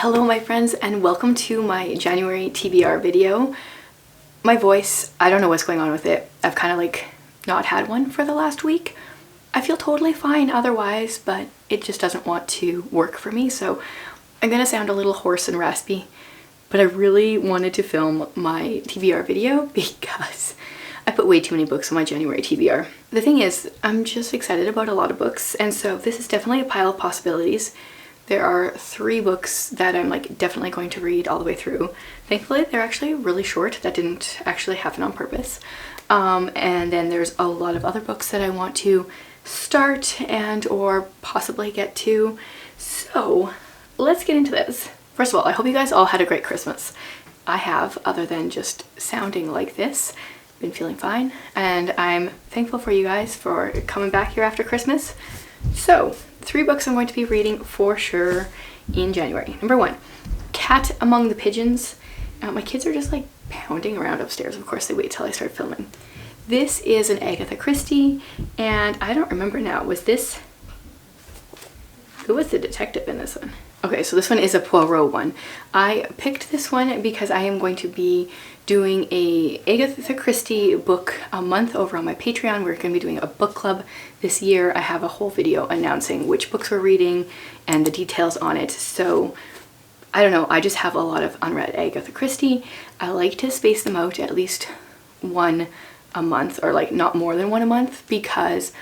Hello my friends and welcome to my January TBR video. My voice, I don't know what's going on with it. I've kind of like not had one for the last week. I feel totally fine otherwise, but it just doesn't want to work for me, so I'm gonna sound a little hoarse and raspy. But I really wanted to film my TBR video because I put way too many books on my January TBR. The thing is, I'm just excited about a lot of books, and so this is definitely a pile of possibilities. There are 3 books that I'm like definitely going to read all the way through. Thankfully, they're actually really short. That didn't actually happen on purpose. And then there's a lot of other books that I want to start and or possibly get to. So let's get into this. First of all, I hope you guys all had a great Christmas. I have, other than just sounding like this. Been feeling fine, and I'm thankful for you guys for coming back here after Christmas. So 3 books I'm going to be reading for sure in January. Number 1, Cat Among the Pigeons. My kids are just like pounding around upstairs. Of course they wait till I start filming. This is an Agatha Christie, and I don't remember now, who was the detective in this one? Okay, so this one is a Poirot one. I picked this one because I am going to be doing a Agatha Christie book a month over on my Patreon. We're going to be doing a book club this year. I have a whole video announcing which books we're reading and the details on it. So I don't know, I just have a lot of unread Agatha Christie. I like to space them out at least one a month, or like not more than one a month, because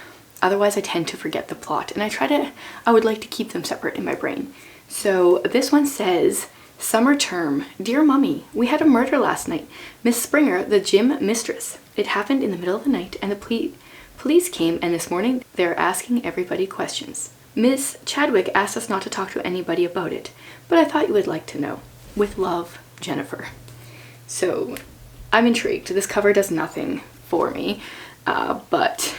otherwise I tend to forget the plot, and I would like to keep them separate in my brain. So this one says, Summer Term. Dear Mummy, we had a murder last night. Miss Springer, the gym mistress. It happened in the middle of the night, and the police came, and this morning they're asking everybody questions. Miss Chadwick asked us not to talk to anybody about it, but I thought you would like to know. With love, Jennifer. So I'm intrigued. This cover does nothing for me, but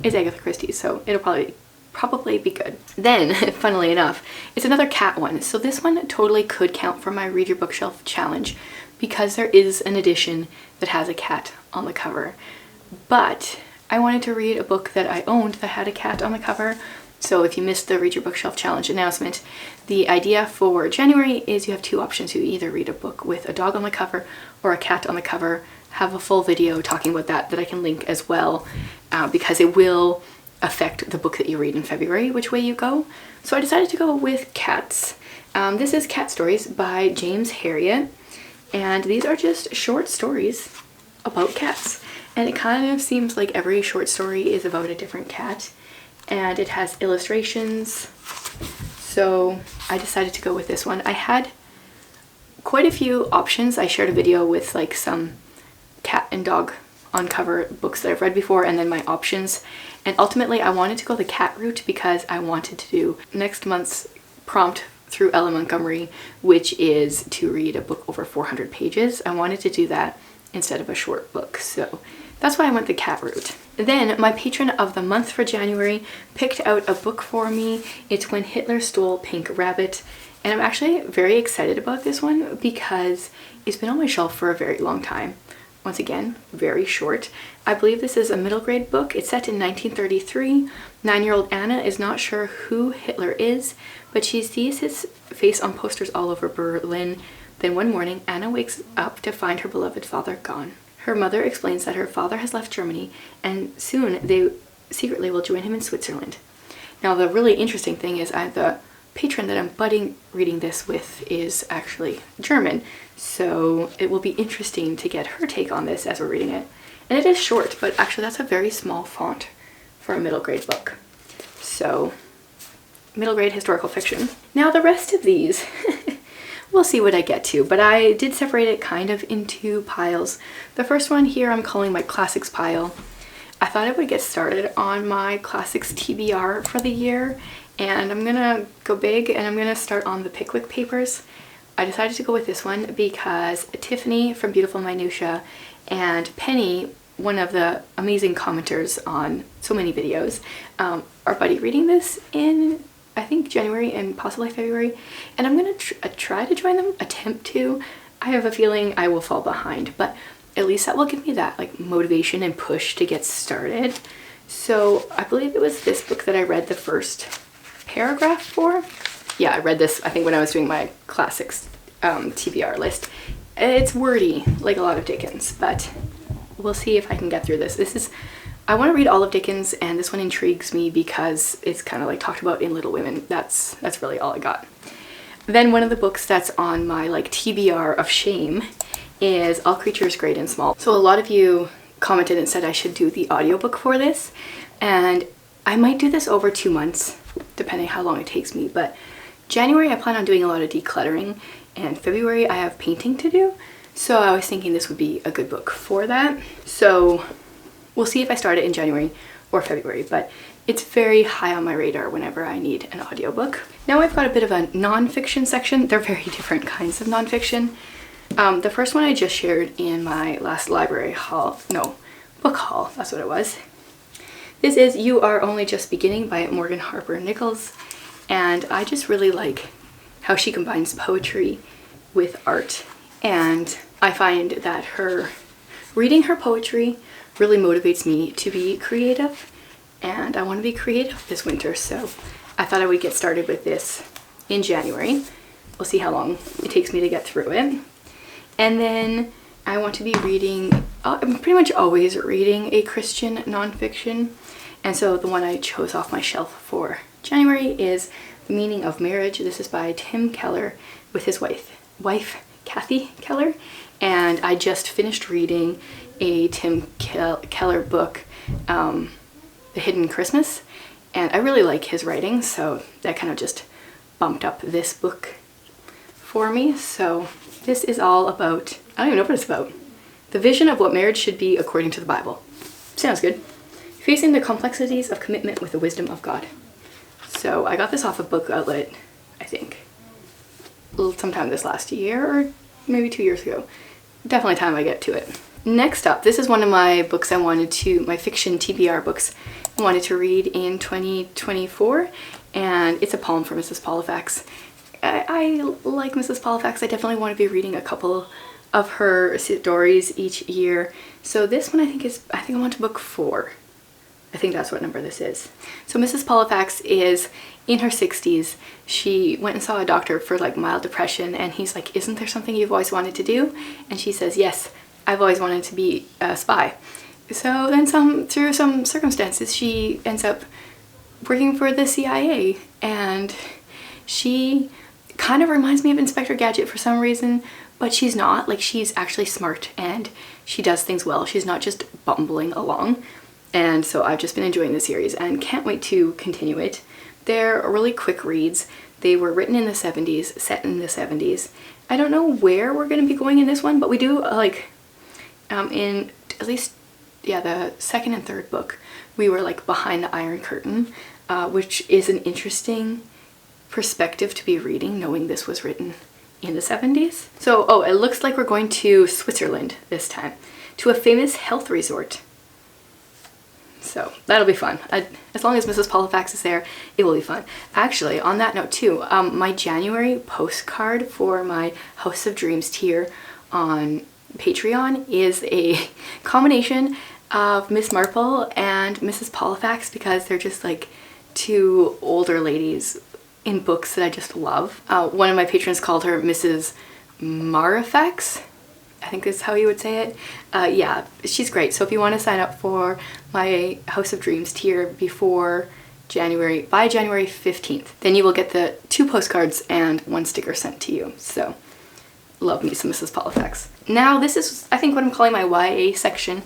it's Agatha Christie, so it'll probably be good. Then, funnily enough, it's another cat one. So this one totally could count for my Read Your Bookshelf challenge because there is an edition that has a cat on the cover. But I wanted to read a book that I owned that had a cat on the cover. So if you missed the Read Your Bookshelf challenge announcement, the idea for January is you have 2 options. You either read a book with a dog on the cover or a cat on the cover. Have a full video talking about that I can link as well, because it will affect the book that you read in February, which way you go. So I decided to go with cats. This is Cat Stories by James Herriot, and these are just short stories about cats. And it kind of seems like every short story is about a different cat, and it has illustrations. So I decided to go with this one. I had quite a few options. I shared a video with like some cat and dog on cover books that I've read before, and then my options, and ultimately I wanted to go the cat route because I wanted to do next month's prompt through Ella Montgomery, which is to read a book over 400 pages. I wanted to do that instead of a short book, so that's why I went the cat route. Then my patron of the month for January picked out a book for me. It's When Hitler Stole Pink Rabbit, and I'm actually very excited about this one because it's been on my shelf for a very long time. Once again, very short. I believe this is a middle grade book. It's set in 1933. 9-year-old Anna is not sure who Hitler is, but she sees his face on posters all over Berlin. Then one morning, Anna wakes up to find her beloved father gone. Her mother explains that her father has left Germany, and soon they secretly will join him in Switzerland. Now, the really interesting thing is the patron that I'm budding reading this with is actually German, so it will be interesting to get her take on this as we're reading it. And it is short, but actually that's a very small font for a middle grade book. So, middle grade historical fiction. Now the rest of these, we'll see what I get to, but I did separate it kind of into piles. The first one here I'm calling my classics pile. I thought I would get started on my classics TBR for the year, and I'm gonna go big and I'm gonna start on the Pickwick Papers. I decided to go with this one because Tiffany from Beautiful Minutia and Penny, one of the amazing commenters on so many videos, are buddy reading this in, I think, January and possibly February, and I'm gonna try to join them, attempt to. I have a feeling I will fall behind, but at least that will give me that like motivation and push to get started. So I believe it was this book that I read the first paragraph for. Yeah, I read this, I think, when I was doing my classics TBR list. It's wordy, like a lot of Dickens, but we'll see if I can get through this. I want to read all of Dickens, and this one intrigues me because it's kind of like talked about in Little Women. That's really all I got. Then one of the books that's on my like TBR of shame is All Creatures Great and Small. So a lot of you commented and said I should do the audiobook for this, and I might do this over 2 months, depending how long it takes me. But January I plan on doing a lot of decluttering, and February I have painting to do, so I was thinking this would be a good book for that. So we'll see if I start it in January or February, but it's very high on my radar whenever I need an audiobook. Now I've got a bit of a non-fiction section. They're very different kinds of non-fiction. The first one I just shared in my last book haul, that's what it was. This is You Are Only Just Beginning by Morgan Harper Nichols, and I just really like how she combines poetry with art, and I find that reading her poetry really motivates me to be creative, and I want to be creative this winter, so I thought I would get started with this in January. We'll see how long it takes me to get through it. And then I want to be reading, I'm pretty much always reading a Christian nonfiction, and so the one I chose off my shelf for January is The Meaning of Marriage. This is by Tim Keller with his wife Kathy Keller, and I just finished reading a Tim Keller book, The Hidden Christmas, and I really like his writing, so that kind of just bumped up this book for me. So this is all about, I don't even know what it's about. The vision of what marriage should be according to the Bible. Sounds good. Facing the complexities of commitment with the wisdom of God. So I got this off of Book Outlet, I think, sometime this last year or maybe 2 years ago. Definitely time I get to it. Next up, this is one of my books my fiction TBR books I wanted to read in 2024, and it's a poem from Mrs. Polifax. I like Mrs. Polifax. I definitely want to be reading a couple of her stories each year. So this one I think I'm on to book 4. I think that's what number this is. So Mrs. Polifax is in her 60s. She went and saw a doctor for like mild depression, and he's like, "Isn't there something you've always wanted to do?" And she says, "Yes, I've always wanted to be a spy." So then through some circumstances, she ends up working for the CIA, and she kind of reminds me of Inspector Gadget for some reason, but she's not. Like, she's actually smart and she does things well. She's not just bumbling along. And so I've just been enjoying the series and can't wait to continue it. They're really quick reads. They were written in the 70s, set in the 70s. I don't know where we're going to be going in this one, but we do in at least, yeah, the second and third book, we were like behind the Iron Curtain, which is an interesting perspective to be reading, knowing this was written in the 70s. So, it looks like we're going to Switzerland this time, to a famous health resort. So that'll be fun. As long as Mrs. Polifax is there, it will be fun. Actually, on that note too, my January postcard for my House of Dreams tier on Patreon is a combination of Miss Marple and Mrs. Polifax, because they're just like two older ladies in books that I just love. One of my patrons called her Mrs. Marifax, I think is how you would say it. Yeah, she's great. So if you want to sign up for my House of Dreams tier by January 15th, then you will get the 2 postcards and 1 sticker sent to you. So love me some Mrs. Polifax. Now this is, I think, what I'm calling my YA section.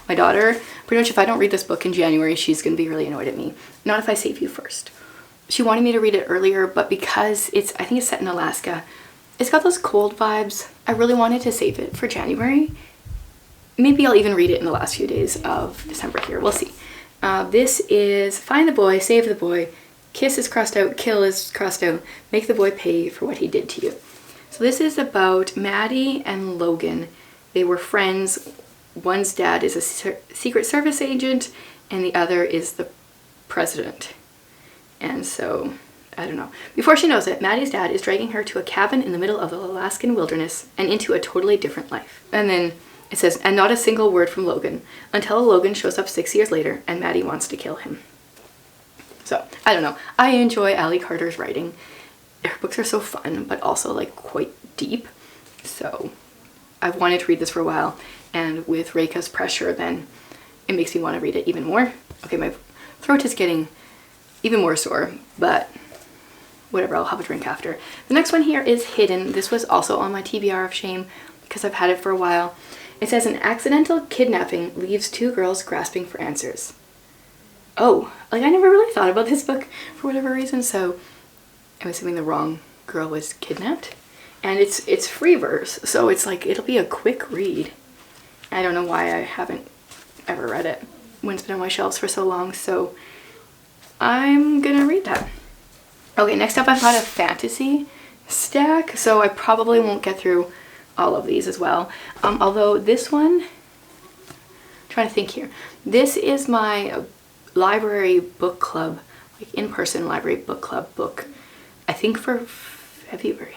My daughter, pretty much if I don't read this book in January, she's going to be really annoyed at me. Not if I save you first. She wanted me to read it earlier, but because I think it's set in Alaska, it's got those cold vibes. I really wanted to save it for January. Maybe I'll even read it in the last few days of December here. We'll see. This is Find the Boy, Save the Boy, Kiss is crossed out, Kill is crossed out, Make the Boy pay for what he did to you. So this is about Maddie and Logan. They were friends. One's dad is a Secret Service agent and the other is the president. And so, I don't know. Before she knows it, Maddie's dad is dragging her to a cabin in the middle of the Alaskan wilderness and into a totally different life. And then it says, and not a single word from Logan, until Logan shows up 6 years later and Maddie wants to kill him. So, I don't know. I enjoy Allie Carter's writing. her books are so fun, but also like quite deep. So I've wanted to read this for a while, and with Reika's pressure, then it makes me want to read it even more. Okay, my throat is getting even more sore, but whatever, I'll have a drink after. The next one here is Hidden. This was also on my TBR of shame because I've had it for a while. It says an accidental kidnapping leaves two girls grasping for answers. Oh, like I never really thought about this book for whatever reason, so I'm assuming the wrong girl was kidnapped. And it's free verse, so it's like it'll be a quick read. I don't know why I haven't ever read it when it's been on my shelves for so long, so I'm gonna read that. Okay, next up I've got a fantasy stack, so I probably won't get through all of these as well. Although this one, I'm trying to think here. This is my library book club, like in-person library book club book, I think for February.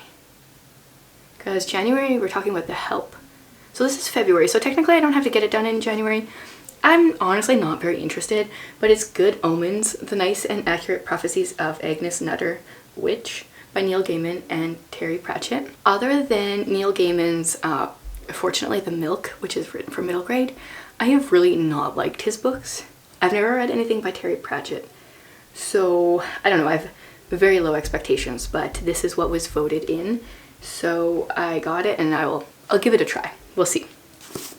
Because January we're talking about The Help. So this is February, so technically I don't have to get it done in January. I'm honestly not very interested, but it's Good Omens, The Nice and Accurate Prophecies of Agnes Nutter, Witch, by Neil Gaiman and Terry Pratchett. Other than Neil Gaiman's Fortunately the Milk, which is written for middle grade, I have really not liked his books. I've never read anything by Terry Pratchett, so I don't know, I have very low expectations, but this is what was voted in, so I got it and I'll give it a try. We'll see.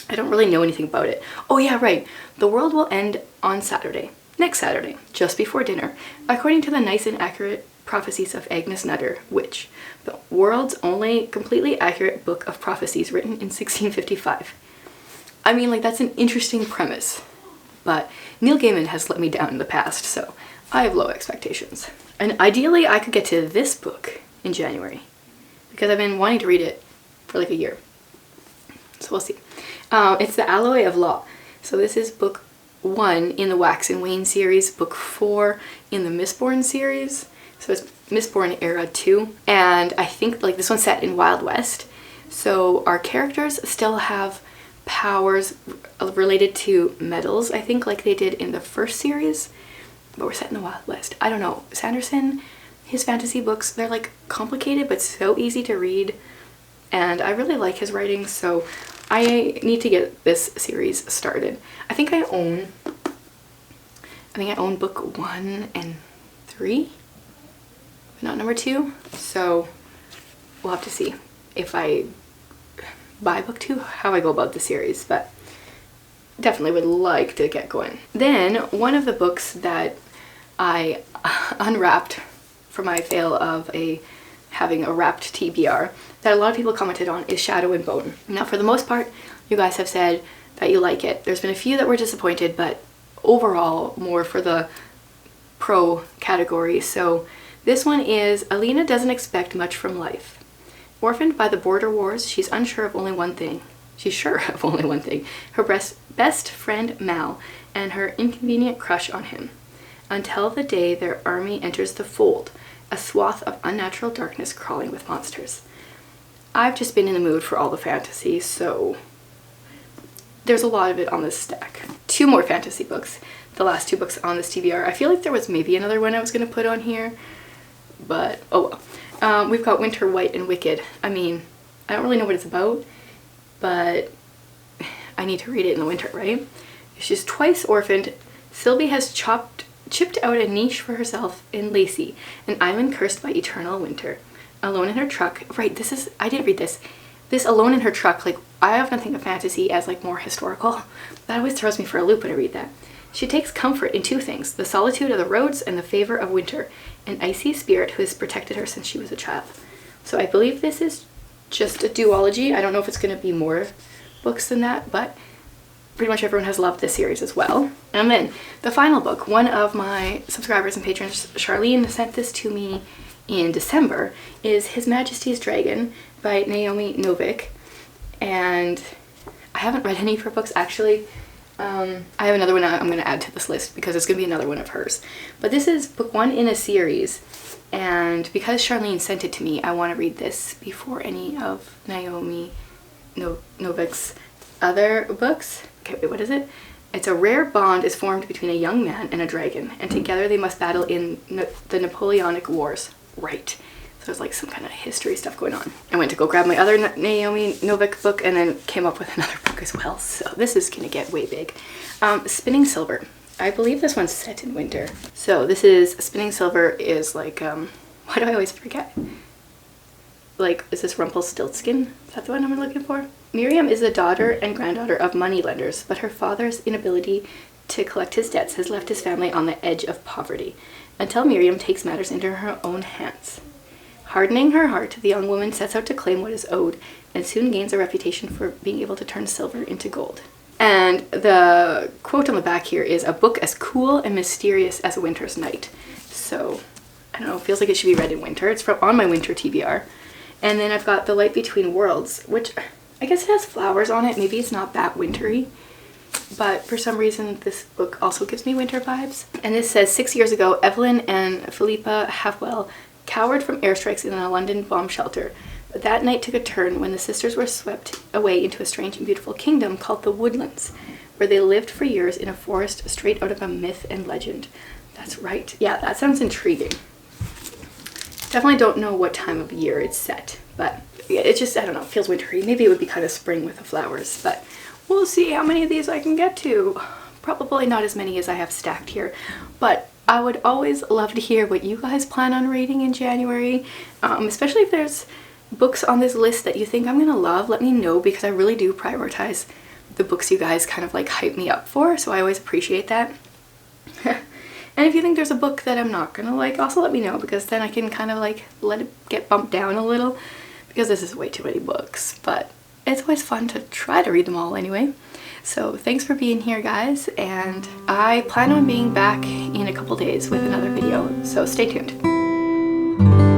I don't really know anything about it. Oh yeah, right. The world will end on Saturday. Next Saturday, just before dinner, according to the Nice and Accurate Prophecies of Agnes Nutter, Witch, the world's only completely accurate book of prophecies written in 1655. I mean, like, that's an interesting premise, but Neil Gaiman has let me down in the past, so I have low expectations. And ideally, I could get to this book in January, because I've been wanting to read it for like a year. So we'll see. It's The Alloy of Law. So this is book 1 in the Wax and Wayne series, book 4 in the Mistborn series. So it's Mistborn era 2. And I think like this one's set in Wild West. So our characters still have powers related to metals, I think, like they did in the first series. But we're set in the Wild West. I don't know. Sanderson, his fantasy books, they're like complicated but so easy to read. And I really like his writing, so I need to get this series started. I think I own book 1 and 3, but not number 2. So we'll have to see if I buy book 2, how I go about the series, but definitely would like to get going. Then one of the books that I unwrapped for my fail of having a wrapped TBR that a lot of people commented on is Shadow and Bone. Now, for the most part, you guys have said that you like it. There's been a few that were disappointed, but overall more for the pro category. So this one is Alina doesn't expect much from life. Orphaned by the border wars, she's unsure of only one thing. She's sure of only one thing. Her best friend Mal and her inconvenient crush on him. Until the day their army enters the fold, a swath of unnatural darkness crawling with monsters. I've just been in the mood for all the fantasy, so there's a lot of it on this stack. 2 more fantasy books, the last 2 books on this TBR. I feel like there was maybe another one I was going to put on here, but oh well. We've got Winter, White, and Wicked. I mean, I don't really know what it's about, but I need to read it in the winter, right? She's twice orphaned. Sylvie has chipped out a niche for herself in Lacey, an island cursed by eternal winter. Alone in her truck, right, I did read this. This Alone in her truck, like, I often think of fantasy as like more historical. That always throws me for a loop when I read that. She takes comfort in 2 things, the solitude of the roads and the favor of winter, an icy spirit who has protected her since she was a child. So I believe this is just a duology. I don't know if it's going to be more books than that, but pretty much everyone has loved this series as well. And then the final book, one of my subscribers and patrons, Charlene, sent this to me in December, is His Majesty's Dragon by Naomi Novik. And I haven't read any of her books actually. I have another one I'm going to add to this list because it's going to be another one of hers. But this is book 1 in a series, and because Charlene sent it to me, I want to read this before any of Naomi Novik's other books. Okay, wait, what is it? It's a rare bond is formed between a young man and a dragon, and together they must battle in the Napoleonic Wars. Right. So there's like some kind of history stuff going on. I went to go grab my other Naomi Novik book and then came up with another book as well. So this is gonna get way big. Spinning Silver. I believe this one's set in winter. So this is Spinning Silver is like, why do I always forget? Like, is this Rumpelstiltskin? Is that the one I'm looking for? Miriam is the daughter and granddaughter of moneylenders, but her father's inability to collect his debts has left his family on the edge of poverty, until Miriam takes matters into her own hands. Hardening her heart, the young woman sets out to claim what is owed, and soon gains a reputation for being able to turn silver into gold. And the quote on the back here is, a book as cool and mysterious as a winter's night. So, I don't know, it feels like it should be read in winter. It's on my winter TBR. And then I've got The Light Between Worlds, which I guess it has flowers on it. Maybe it's not that wintry, but for some reason this book also gives me winter vibes. And this says, 6 years ago, Evelyn and Philippa Halfwell cowered from airstrikes in a London bomb shelter. But that night took a turn when the sisters were swept away into a strange and beautiful kingdom called the Woodlands, where they lived for years in a forest straight out of a myth and legend. That's right. Yeah, that sounds intriguing. Definitely don't know what time of year it's set, but it just, I don't know, it feels wintry. Maybe it would be kind of spring with the flowers, but we'll see how many of these I can get to. Probably not as many as I have stacked here, but I would always love to hear what you guys plan on reading in January, especially if there's books on this list that you think I'm gonna love. Let me know, because I really do prioritize the books you guys kind of like hype me up for, so I always appreciate that. And if you think there's a book that I'm not gonna like, also let me know, because then I can kind of like let it get bumped down a little, because this is way too many books, but it's always fun to try to read them all anyway. So thanks for being here, guys, and I plan on being back in a couple days with another video, so stay tuned.